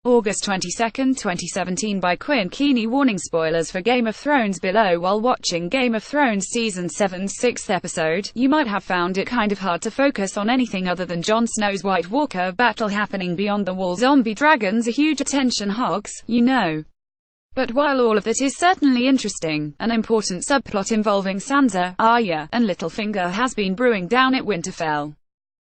August 22, 2017 by Quinn Keeney. Warning: spoilers for Game of Thrones below. While watching Game of Thrones Season 7's 6th episode, you might have found it kind of hard to focus on anything other than Jon Snow's White Walker battle happening beyond the wall. Zombie dragons are huge attention hogs, you know. But while all of that is certainly interesting, an important subplot involving Sansa, Arya, and Littlefinger has been brewing down at Winterfell.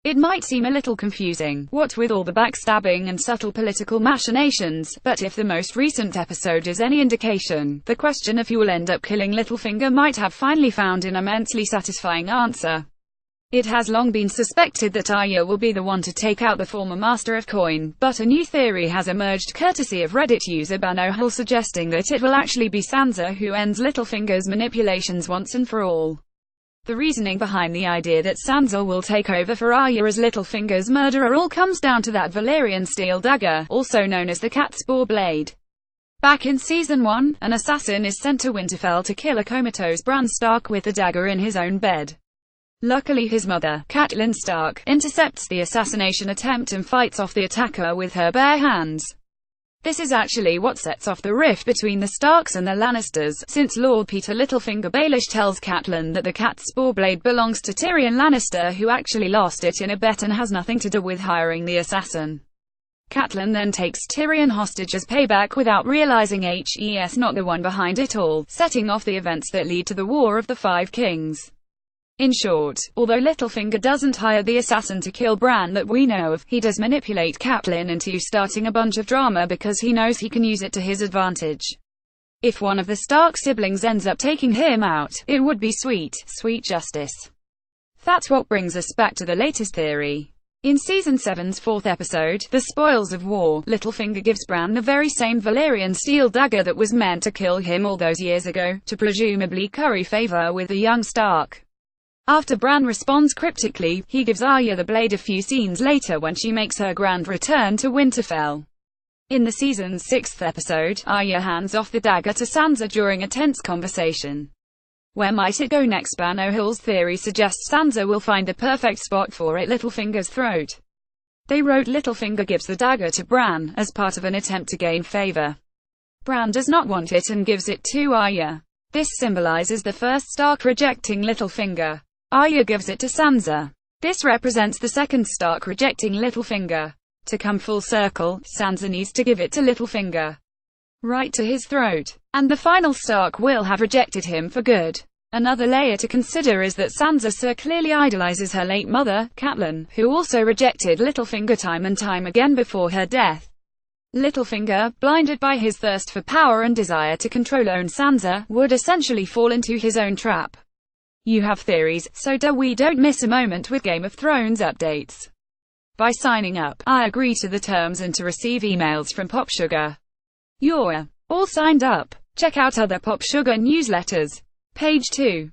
It might seem a little confusing, what with all the backstabbing and subtle political machinations, but if the most recent episode is any indication, the question of who will end up killing Littlefinger might have finally found an immensely satisfying answer. It has long been suspected that Arya will be the one to take out the former Master of Coin, but a new theory has emerged courtesy of Reddit user Banohal, suggesting that it will actually be Sansa who ends Littlefinger's manipulations once and for all. The reasoning behind the idea that Sansa will take over for Arya as Littlefinger's murderer all comes down to that Valyrian steel dagger, also known as the cat's paw blade. Back in Season 1, an assassin is sent to Winterfell to kill a comatose Bran Stark with the dagger in his own bed. Luckily his mother, Catelyn Stark, intercepts the assassination attempt and fights off the attacker with her bare hands. This is actually what sets off the rift between the Starks and the Lannisters, since Lord Peter Littlefinger Baelish tells Catelyn that the cat's paw blade belongs to Tyrion Lannister, who actually lost it in a bet and has nothing to do with hiring the assassin. Catelyn then takes Tyrion hostage as payback without realizing he's not the one behind it all, setting off the events that lead to the War of the Five Kings. In short, although Littlefinger doesn't hire the assassin to kill Bran that we know of, he does manipulate Catelyn into starting a bunch of drama because he knows he can use it to his advantage. If one of the Stark siblings ends up taking him out, it would be sweet, sweet justice. That's what brings us back to the latest theory. In Season 7's 4th episode, The Spoils of War, Littlefinger gives Bran the very same Valyrian steel dagger that was meant to kill him all those years ago, to presumably curry favor with the young Stark. After Bran responds cryptically, he gives Arya the blade a few scenes later when she makes her grand return to Winterfell. In the season's 6th episode, Arya hands off the dagger to Sansa during a tense conversation. Where might it go next? Banohal's theory suggests Sansa will find the perfect spot for it: Littlefinger's throat. They wrote Littlefinger gives the dagger to Bran, as part of an attempt to gain favor. Bran does not want it and gives it to Arya. This symbolizes the first Stark rejecting Littlefinger. Arya gives it to Sansa. This represents the second Stark rejecting Littlefinger. To come full circle, Sansa needs to give it to Littlefinger. Right to his throat. And the final Stark will have rejected him for good. Another layer to consider is that Sansa so clearly idolizes her late mother, Catelyn, who also rejected Littlefinger time and time again before her death. Littlefinger, blinded by his thirst for power and desire to control Sansa, would essentially fall into his own trap. You have theories, so don't miss a moment with Game of Thrones updates. By signing up, I agree to the terms and to receive emails from Pop Sugar. You're all signed up. Check out other Pop Sugar newsletters. Page 2.